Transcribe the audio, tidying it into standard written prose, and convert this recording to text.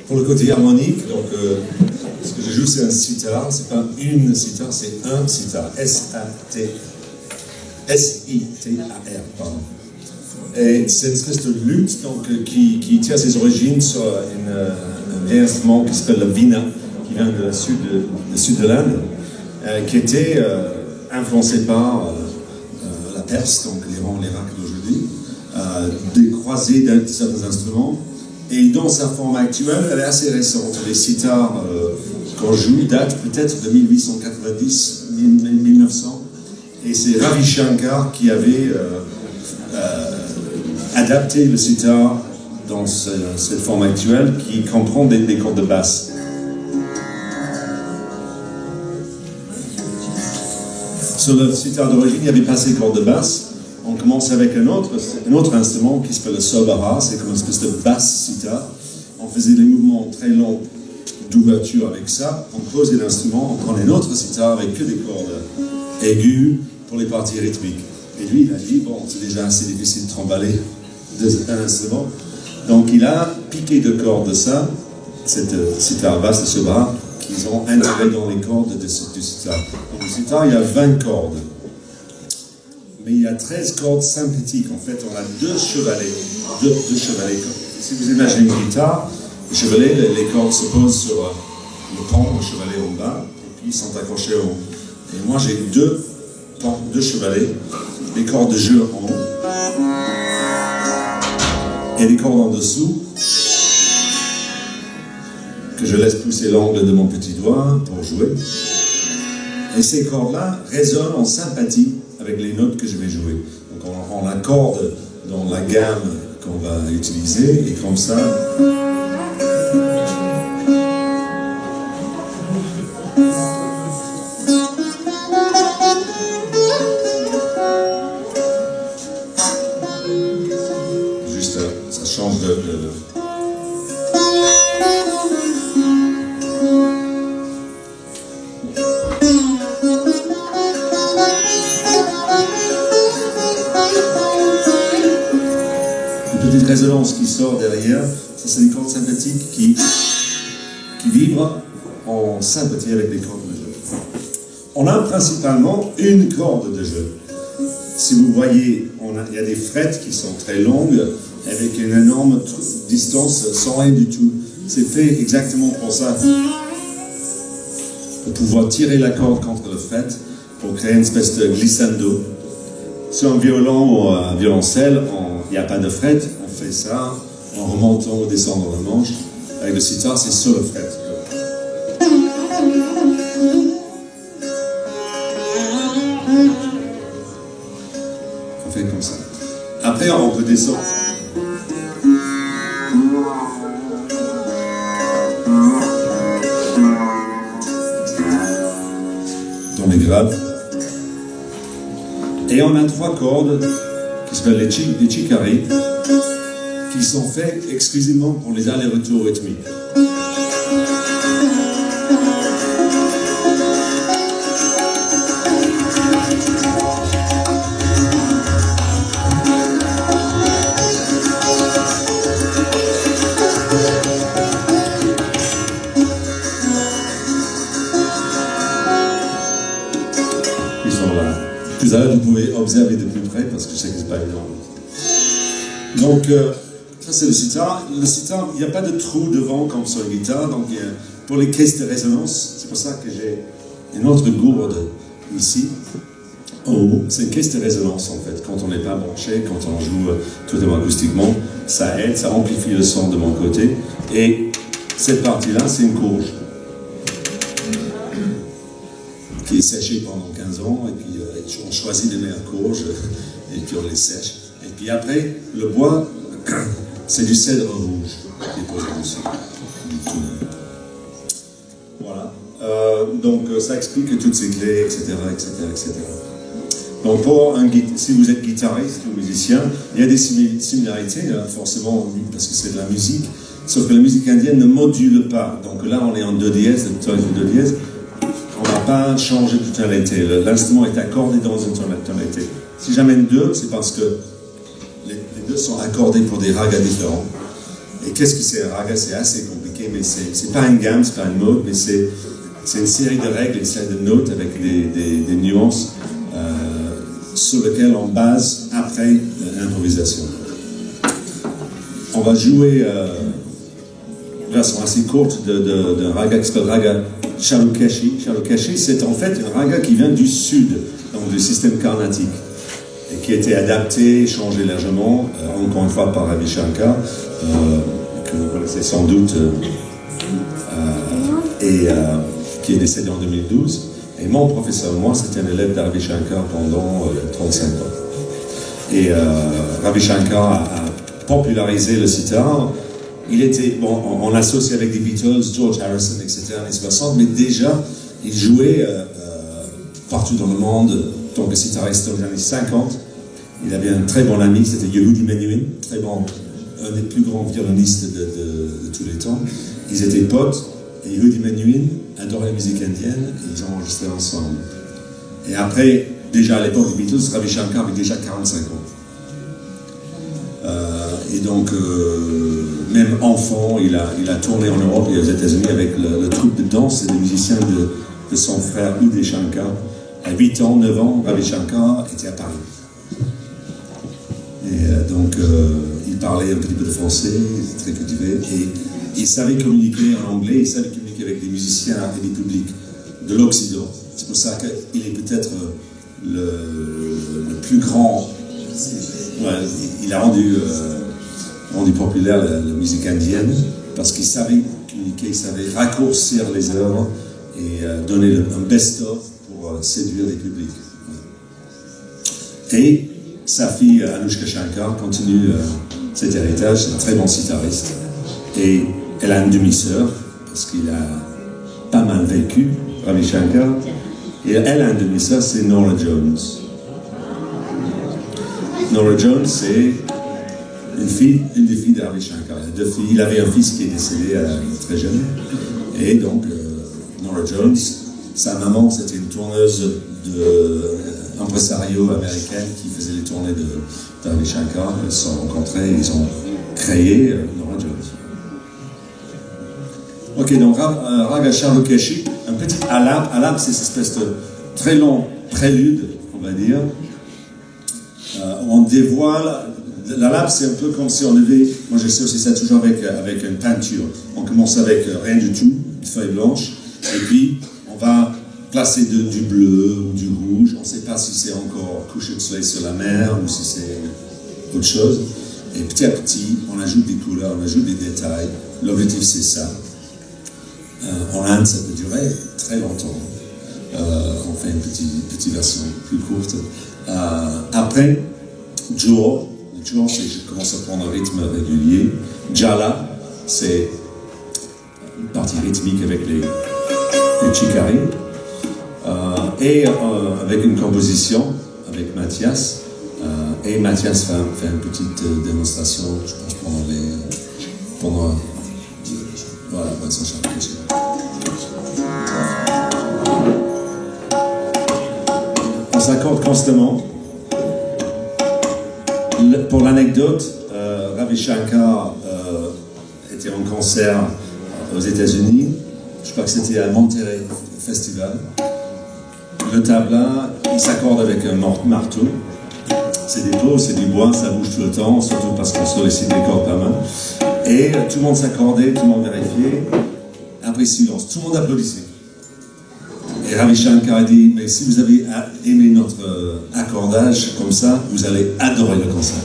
Pour le côté harmonique, donc, ce que je joue, c'est un sitar. C'est pas une sitar, c'est un sitar. S-I-T-A-R, pardon. Et c'est une espèce de lutte donc, qui tire ses origines sur un vieil instrument qui s'appelle la vina, qui vient du sud de l'Inde, qui était influencé par la Perse, donc l'Iran, l'Irak d'aujourd'hui, des croisés de certains instruments. Et dans sa forme actuelle, elle est assez récente. Les sitars qu'on joue datent peut-être de 1890-1900. Et c'est Ravi Shankar qui avait adapté le sitar dans cette forme actuelle qui comprend des cordes de basse. Sur le sitar d'origine, il n'y avait pas ces cordes de basse. On commence avec un autre instrument qui s'appelle le sobara, c'est comme une espèce de basse sitar. On faisait des mouvements très longs d'ouverture avec ça. On posait l'instrument, on prenait un autre sitar avec que des cordes aiguës pour les parties rythmiques. Et lui, il a dit, bon, c'est déjà assez difficile de tremballer un instrument. Donc il a piqué deux cordes de ça, cette sitar basse, le sobara, qu'ils ont intégré dans les cordes du sitar. Donc le sitar, il y a 20 cordes. Mais il y a 13 cordes synthétiques. En fait, on a deux chevalets. Deux chevalets. Si vous imaginez une guitare, le chevalet, les cordes se posent sur le pont, le chevalet en bas, et puis ils sont accrochés en haut. Et moi, j'ai deux chevalets, les cordes de jeu en haut, et les cordes en dessous, que je laisse pousser l'angle de mon petit doigt pour jouer. Et ces cordes-là résonnent en sympathie avec les notes que je vais jouer. Donc on l'accorde dans la gamme qu'on va utiliser, et comme ça, juste ça change de... petite résonance qui sort derrière, ça c'est des cordes sympathiques qui vibrent en sympathie avec les cordes de jeu. On a principalement une corde de jeu. Si vous voyez, il y a des frettes qui sont très longues, avec une énorme distance sans rien du tout. C'est fait exactement pour ça. Pour pouvoir tirer la corde contre le fret, pour créer une espèce de glissando. Sur un violon ou un violoncelle, il n'y a pas de fret, on fait ça en remontant ou descendant le manche. Avec le sitar, c'est sur le fret. On fait comme ça. Après, on peut descendre. Dans les graves. Et on a trois cordes qui s'appellent les chikari, qui sont faites exclusivement pour les allers-retours rythmiques. Ils sont là. Tout à l'heure, vous pouvez observer de plus près parce que je sais que c'est pas évident. Donc, ça c'est le sitar. Le sitar, il n'y a pas de trou devant comme sur la guitare. Donc, pour les caisses de résonance, c'est pour ça que j'ai une autre gourde ici. En haut, c'est une caisse de résonance en fait. Quand on n'est pas branché, quand on joue totalement acoustiquement, ça aide, ça amplifie le son de mon côté. Et cette partie-là, c'est une courge qui est séchée pendant 15 ans. Et puis, on choisit les meilleures courges et puis on les sèche. Et puis après, le bois, c'est du cèdre rouge qui est posé dessus. Voilà. Donc ça explique toutes ces clés, etc., etc., etc. Donc si vous êtes guitariste ou musicien, il y a des similarités, forcément, parce que c'est de la musique, sauf que la musique indienne ne module pas. Donc là, on est en do dièse, le tonalité de do dièse. On n'a pas changé de tonalité. L'instrument est accordé dans une tonalité. Si j'amène deux, c'est parce que les deux sont accordés pour des ragas différents. Et qu'est-ce que c'est un raga? C'est assez compliqué, mais c'est pas une gamme, c'est pas une mode, mais c'est une série de règles, une série de notes avec des nuances sur lesquelles on base après l'improvisation. On va jouer une version assez courte d'un raga qui s'appelle Raga Chalukeshi. Chalukeshi, c'est en fait un raga qui vient du sud, donc du système carnatique, et qui a été adapté, changé légèrement, encore une fois par Ravi Shankar, que vous connaissez sans doute, et qui est décédé en 2012. Et mon professeur, moi, c'était un élève de Ravi Shankar pendant 35 ans. Et Ravi Shankar a popularisé le sitar. Il était, bon, on l'associe avec des Beatles, George Harrison, etc., années 60, mais déjà, il jouait partout dans le monde, en tant que sitariste dans les années 50. Il avait un très bon ami, c'était Yehudi Menuhin, très bon, un des plus grands violonistes de tous les temps. Ils étaient potes, et Yehudi Menuhin adorait la musique indienne, et ils ont enregistré ensemble. Et après, déjà à l'époque des Beatles, Ravi Shankar avait déjà 45 ans. Et donc, même enfant, il a tourné en Europe et aux États-Unis avec le troupe de danse et des musiciens de son frère Uday Shankar. À 8 ans, 9 ans, Ravi Shankar était à Paris. Et donc, il parlait un petit peu de français, il était très cultivé, et il savait communiquer en anglais, il savait communiquer avec des musiciens et des publics de l'Occident. C'est pour ça qu'il est peut-être le plus grand. Ouais, il a rendu populaire la musique indienne parce qu'il savait communiquer, il savait raccourcir les œuvres et donner un best-of pour séduire les publics. Et sa fille Anushka Shankar continue cet héritage, c'est un très bon sitariste. Et elle a une demi-sœur parce qu'il a pas mal vécu, Ravi Shankar. Et elle a une demi-sœur, c'est Norah Jones. Norah Jones, c'est une des filles de Ravi Shankar. Il a 2 filles. Il avait un fils qui est décédé très jeune. Et donc, Norah Jones, sa maman, c'était une tourneuse d'impresario américaine qui faisait les tournées de Ravi Shankar. Ils se sont rencontrés, ils ont créé Norah Jones. Ok, donc Raga Chalukeshi, un petit alap. Alap, c'est cette espèce de très long prélude, on va dire. On dévoile. L'alap, c'est un peu comme si on avait. Moi, j'associe ça toujours avec une peinture. On commence avec rien du tout, une feuille blanche, et puis on va placer du bleu ou du rouge. On ne sait pas si c'est encore coucher de soleil sur la mer ou si c'est autre chose. Et petit à petit, on ajoute des couleurs, on ajoute des détails. L'objectif, c'est ça. En Inde, ça peut durer très longtemps. On fait une petite version plus courte. Après, Jor, c'est je commence à prendre un rythme régulier. Jala, c'est une partie rythmique avec les chikari. Et avec une composition avec Mathias. Et Mathias fait une petite démonstration, je pense, pendant voilà, son chapitre. On s'accorde constamment. Pour l'anecdote, Ravi Shankar était en concert aux États-Unis. Je crois que c'était à Monterey Festival. Le tabla, il s'accorde avec un marteau. C'est des peaux, c'est du bois, ça bouge tout le temps, surtout parce qu'on sollicite les cordes pas mal. Et tout le monde s'accordait, tout le monde vérifiait. Après silence, tout le monde applaudissait. Et Ravi Shankar a dit, mais si vous avez aimé notre accordage comme ça, vous allez adorer le concert.